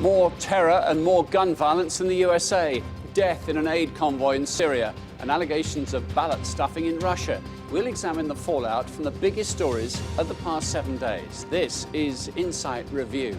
More terror and more gun violence in the USA. Death in an aid convoy in Syria. And allegations of ballot stuffing in Russia. We'll examine the fallout from the biggest stories of the past 7 days. This is Insight Review.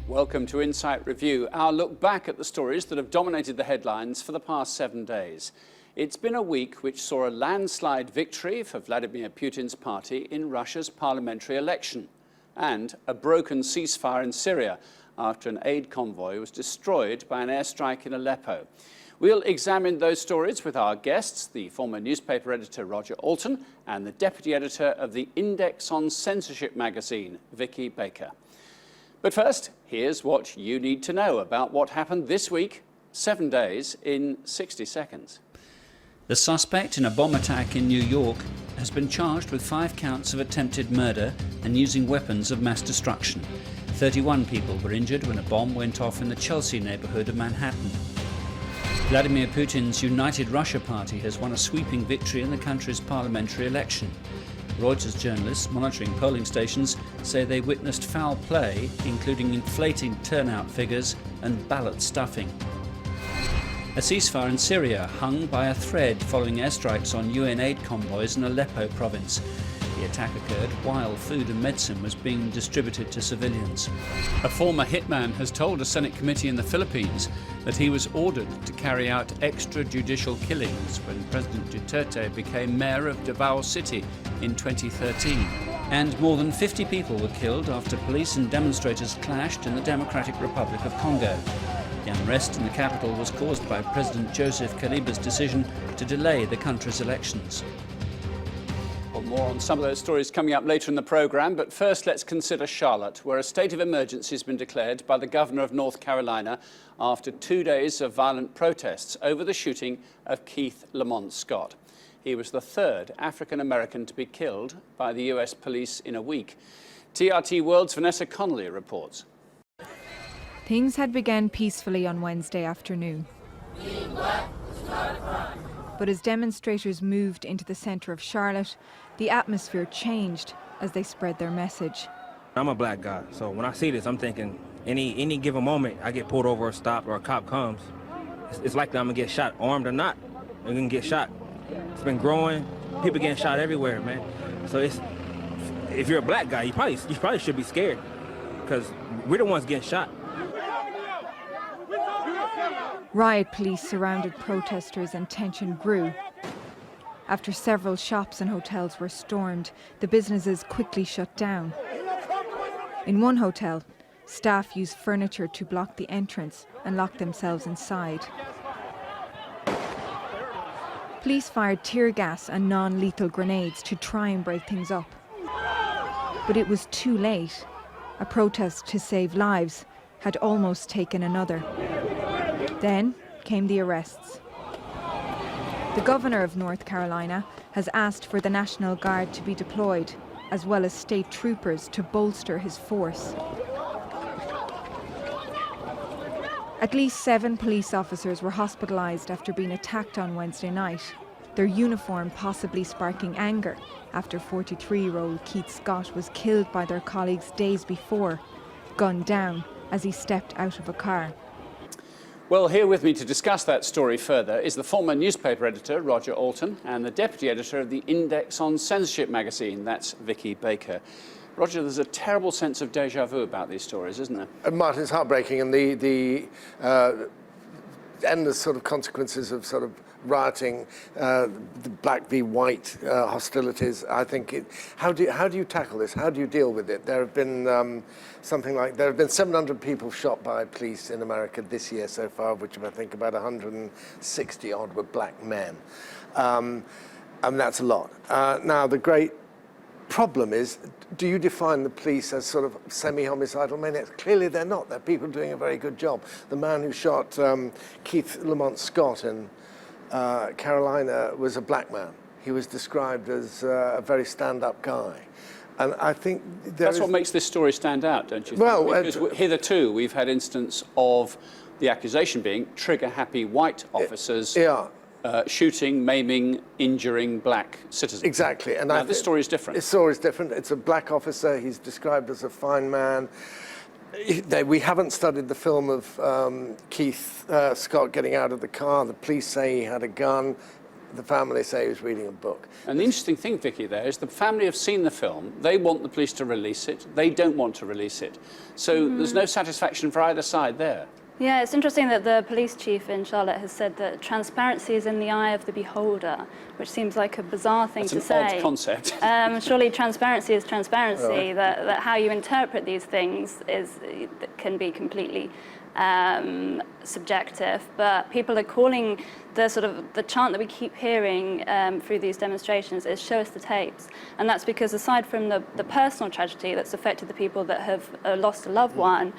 Welcome to Insight Review, our look back at the stories that have dominated the headlines for the past 7 days. It's been a week which saw a landslide victory for Vladimir Putin's party in Russia's parliamentary election, and a broken ceasefire in Syria after an aid convoy was destroyed by an airstrike in Aleppo. We'll examine those stories with our guests, the former newspaper editor Roger Alton and the deputy editor of the Index on Censorship magazine, Vicky Baker. But first, here's what you need to know about what happened this week, 7 days in 60 seconds. The suspect in a bomb attack in New York has been charged with 5 counts of attempted murder and using weapons of mass destruction. 31 people were injured when a bomb went off in the Chelsea neighborhood of Manhattan. Vladimir Putin's United Russia party has won a sweeping victory in the country's parliamentary election. Reuters journalists monitoring polling stations say they witnessed foul play, including inflating turnout figures and ballot stuffing. A ceasefire in Syria hung by a thread following airstrikes on UN aid convoys in Aleppo province. The attack occurred while food and medicine was being distributed to civilians. A former hitman has told a Senate committee in the Philippines that he was ordered to carry out extrajudicial killings when President Duterte became mayor of Davao City in 2013. And more than 50 people were killed after police and demonstrators clashed in the Democratic Republic of Congo. The unrest in the capital was caused by President Joseph Kabila's decision to delay the country's elections. Well, more on some of those stories coming up later in the programme, but first let's consider Charlotte, where a state of emergency has been declared by the governor of North Carolina after 2 days of violent protests over the shooting of Keith Lamont Scott. He was the third African-American to be killed by the US police in a week. TRT World's Vanessa Connolly reports. Things had begun peacefully on Wednesday afternoon. But as demonstrators moved into the centre of Charlotte, the atmosphere changed as they spread their message. I'm a black guy, so when I see this, I'm thinking any given moment I get pulled over or stopped or a cop comes, it's likely I'm gonna get shot, armed or not. I'm gonna get shot. It's been growing. People getting shot everywhere, man. So if you're a black guy, you probably should be scared because we're the ones getting shot. Riot police surrounded protesters and tension grew. After several shops and hotels were stormed, the businesses quickly shut down. In one hotel, staff used furniture to block the entrance and locked themselves inside. Police fired tear gas and non-lethal grenades to try and break things up. But it was too late. A protest to save lives had almost taken another. Then came the arrests. The governor of North Carolina has asked for the National Guard to be deployed, as well as state troopers to bolster his force. At least 7 police officers were hospitalized after being attacked on Wednesday night, their uniform possibly sparking anger after 43-year-old Keith Scott was killed by their colleagues days before, gunned down as he stepped out of a car. Well, here with me to discuss that story further is the former newspaper editor, Roger Alton, and the deputy editor of the Index on Censorship magazine, that's Vicky Baker. Roger, there's a terrible sense of déjà vu about these stories, isn't there? Martin, it's heartbreaking, and the endless sort of consequences of sort of rioting, the black v white hostilities. I think how do you tackle this? How do you deal with it? There have been there have been 700 people shot by police in America this year so far, of which I think about 160 odd were black men, and that's a lot. Now the great problem is, do you define the police as sort of semi-homicidal maniacs? Clearly they're not. They're people doing a very good job. The man who shot Keith Lamont Scott in Carolina was a black man. He was described as a very stand-up guy. And I think that's what makes this story stand out, don't you think? Well, because hitherto we've had instances of The accusation being trigger-happy white officers Yeah. Shooting, maiming, injuring black citizens. Exactly. And now, this story is different. This story is different. It's a black officer. He's described as a fine man. We haven't studied the film of Keith Scott getting out of the car. The police say he had a gun. The family say he was reading a book. And the interesting thing, Vicky, there is the family have seen the film. They want the police to release it. They don't want to release it. So there's no satisfaction for either side there. Yeah, it's interesting that the police chief in Charlotte has said that transparency is in the eye of the beholder, which seems like a bizarre thing to say. That's an odd concept. Surely transparency is transparency, that how you interpret these things can be completely subjective, but people are calling the chant that we keep hearing through these demonstrations is show us the tapes. And that's because aside from the personal tragedy that's affected the people that have lost a loved one,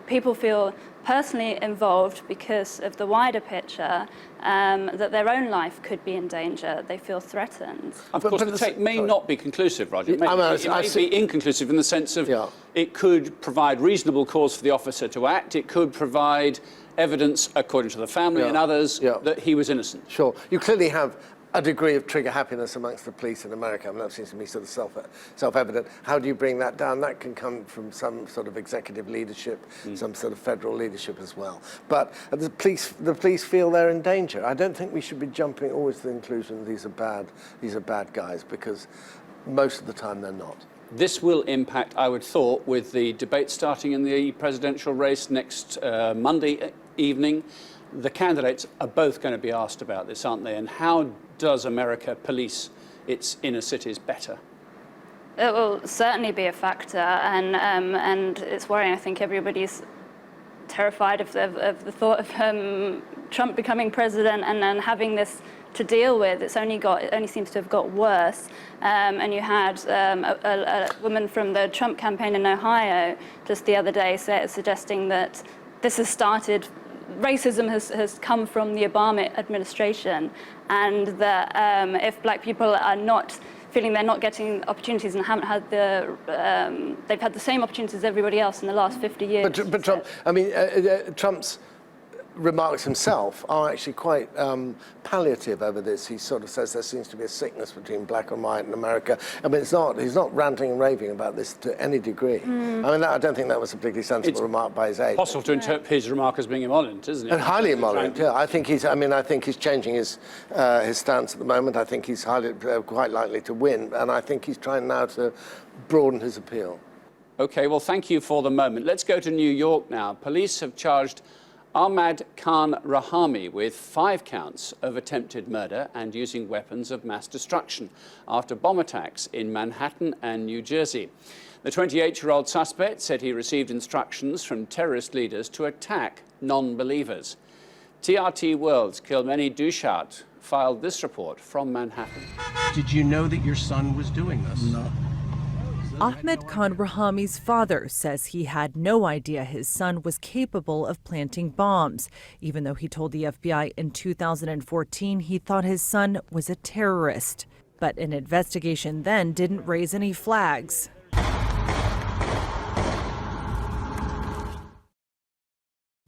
people feel personally involved because of the wider picture, that their own life could be in danger. They feel threatened. Of course, the tape may not be conclusive, Roger. It may be inconclusive in the sense of it could provide reasonable cause for the officer to act. It could provide evidence, according to the family and others, that he was innocent. Sure. You clearly have a degree of trigger happiness amongst the police in America. I mean, that seems to me sort of self-evident. How do you bring that down? That can come from some sort of executive leadership, some sort of federal leadership as well. But the police feel they're in danger. I don't think we should be jumping always to the conclusion these are bad guys, because most of the time they're not. This will impact, I would thought, with the debate starting in the presidential race next Monday evening. The candidates are both going to be asked about this, aren't they? And how does America police its inner cities better? It will certainly be a factor, and it's worrying. I think everybody's terrified of the thought of Trump becoming president and then having this to deal with. It only seems to have got worse. And you had a woman from the Trump campaign in Ohio just the other day suggesting that this has started. Racism has come from the Obama administration, and that if black people are not feeling they're not getting opportunities and haven't had they've had the same opportunities as everybody else in the last 50 years. But Trump, I mean, Trump's remarks himself are actually quite palliative over this. He sort of says there seems to be a sickness between black and white in America. I mean, he's not ranting and raving about this to any degree. I mean, I don't think that was a particularly sensible remark by his age. Possible to interpret his remark as being emollient, isn't it? And highly emollient, yeah. I think he's changing his stance at the moment. I think he's quite likely to win, and I think he's trying now to broaden his appeal. Okay, well, thank you for the moment. Let's go to New York now. Police have charged Ahmad Khan Rahami with 5 counts of attempted murder and using weapons of mass destruction after bomb attacks in Manhattan and New Jersey. The 28-year-old suspect said he received instructions from terrorist leaders to attack non-believers. TRT World's Kilmeny Dushat filed this report from Manhattan. Did you know that your son was doing this? No. Ahmed Khan Rahami's father says he had no idea his son was capable of planting bombs, even though he told the FBI in 2014 he thought his son was a terrorist. But an investigation then didn't raise any flags.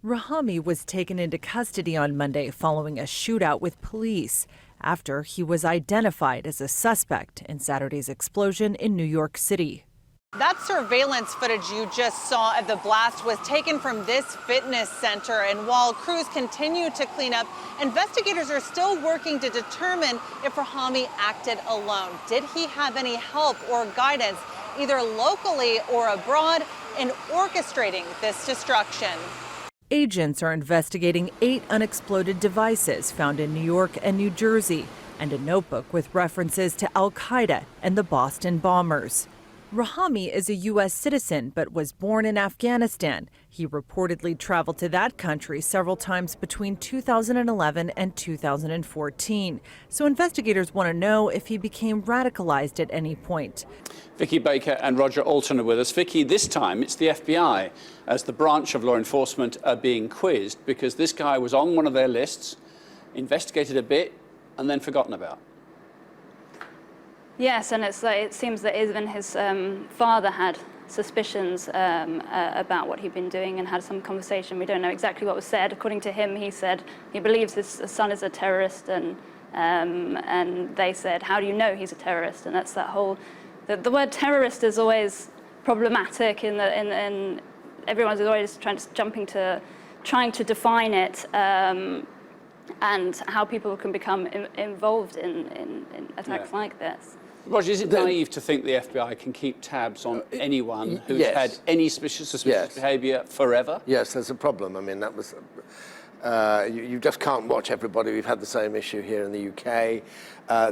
Rahami was taken into custody on Monday following a shootout with police, after he was identified as a suspect in Saturday's explosion in New York City. That surveillance footage you just saw of the blast was taken from this fitness center. And while crews continue to clean up, investigators are still working to determine if Rahami acted alone. Did he have any help or guidance, either locally or abroad, in orchestrating this destruction? Agents are investigating 8 unexploded devices found in New York and New Jersey, and a notebook with references to Al-Qaeda and the Boston bombers. Rahami is a U.S. citizen but was born in Afghanistan. He reportedly traveled to that country several times between 2011 and 2014. So investigators want to know if he became radicalized at any point. Vicky Baker and Roger Alton are with us. Vicky, this time it's the FBI as the branch of law enforcement are being quizzed because this guy was on one of their lists, investigated a bit, and then forgotten about. Yes, and it seems that even his father had suspicions about what he'd been doing and had some conversation. We don't know exactly what was said. According to him, he said he believes his son is a terrorist, and they said, how do you know he's a terrorist? And that's that whole, the word terrorist is always problematic in everyone's always trying to define it, and how people can become involved in attacks like this. Roger, is it naive to think the FBI can keep tabs on anyone who's had any suspicious behaviour forever? Yes, there's a problem. I mean, that was... you just can't watch everybody. We've had the same issue here in the UK.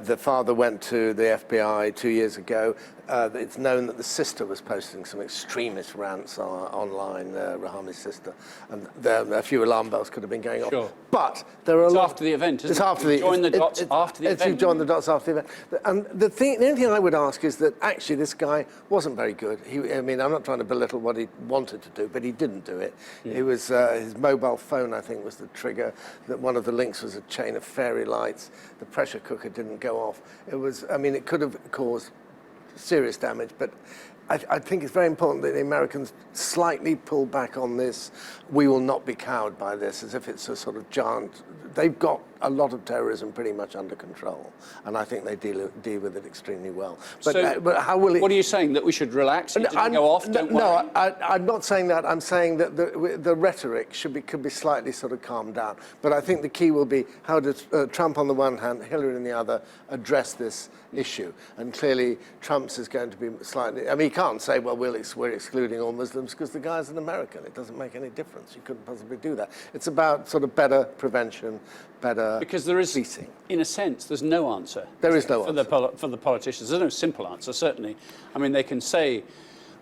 The father went to the FBI 2 years ago. It's known that the sister was posting some extremist rants online, Rahami's sister, and a few alarm bells could have been going off. Sure. But there are it's after the event, isn't it? After the join the dots after the event. You join the dots after the event. And the only thing I would ask is that actually this guy wasn't very good. I mean, I'm not trying to belittle what he wanted to do, but he didn't do it. It was his mobile phone, I think, was the trigger. That one of the links was a chain of fairy lights. The pressure cooker didn't go off. It was, I mean, it could have caused serious damage, but I think it's very important that the Americans slightly pull back on this. We will not be cowed by this, as if it's a sort of giant... They've got a lot of terrorism pretty much under control, and I think they deal with it extremely well. But, but how will it... What are you saying, that we should relax? It didn't go off, don't worry? No, I'm not saying that. I'm saying that the rhetoric could be slightly sort of calmed down. But I think the key will be how does Trump on the one hand, Hillary on the other, address this issue. And clearly Trump's is going to be slightly... I mean, he can't say, well, we're excluding all Muslims because the guy's an American. It doesn't make any difference. You couldn't possibly do that. It's about sort of better prevention, better because there is, policing. In a sense, there's no answer. There is no answer. For the politicians. There's no simple answer, certainly. I mean, they can say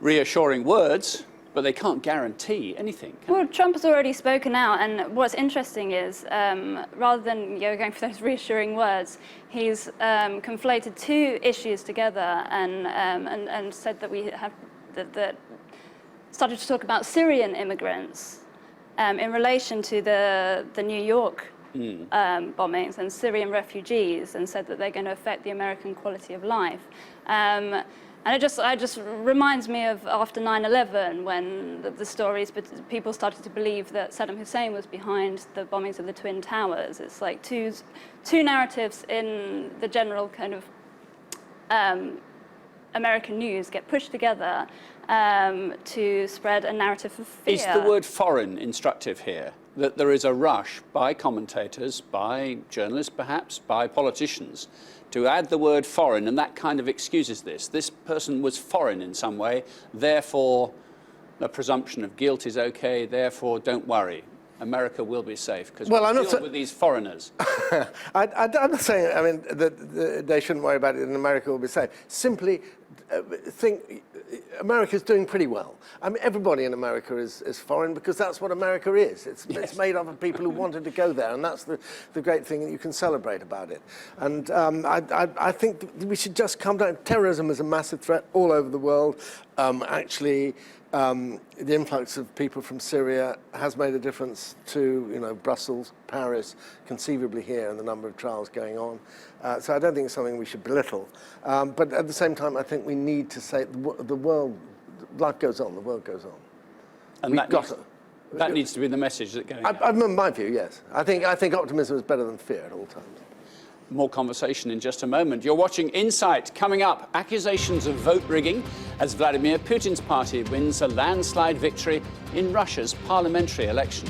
reassuring words, but they can't guarantee anything. Well, Trump has already spoken out, and what's interesting is, rather than going for those reassuring words, he's conflated two issues together and said that we have that started to talk about Syrian immigrants in relation to the New York bombings and Syrian refugees, and said that they're going to affect the American quality of life. And it just reminds me of after 9/11, when the stories, but people started to believe that Saddam Hussein was behind the bombings of the Twin Towers. It's like two narratives in the general kind of American news get pushed together to spread a narrative of fear. Is the word foreign instructive here? That there is a rush by commentators, by journalists perhaps, by politicians, to add the word foreign, and that kind of excuses this. This person was foreign in some way, therefore the presumption of guilt is okay, therefore don't worry. America will be safe because we'll deal with these foreigners. I'm not saying, I mean, that they shouldn't worry about it and America will be safe. Simply think America's doing pretty well. I mean, everybody in America is foreign because that's what America is. It's made up of people who wanted to go there, and that's the great thing that you can celebrate about it. And I think we should just calm down. Terrorism is a massive threat all over the world. Actually, the influx of people from Syria has made a difference to, Brussels, Paris, conceivably here, and the number of trials going on. So I don't think it's something we should belittle. But at the same time, I think we need to say the world, life goes on, the world goes on. And that needs to be the message that going out. In my view, yes. I think optimism is better than fear at all times. More conversation in just a moment. You're watching Insight. Coming up, accusations of vote rigging as Vladimir Putin's party wins a landslide victory in Russia's parliamentary election.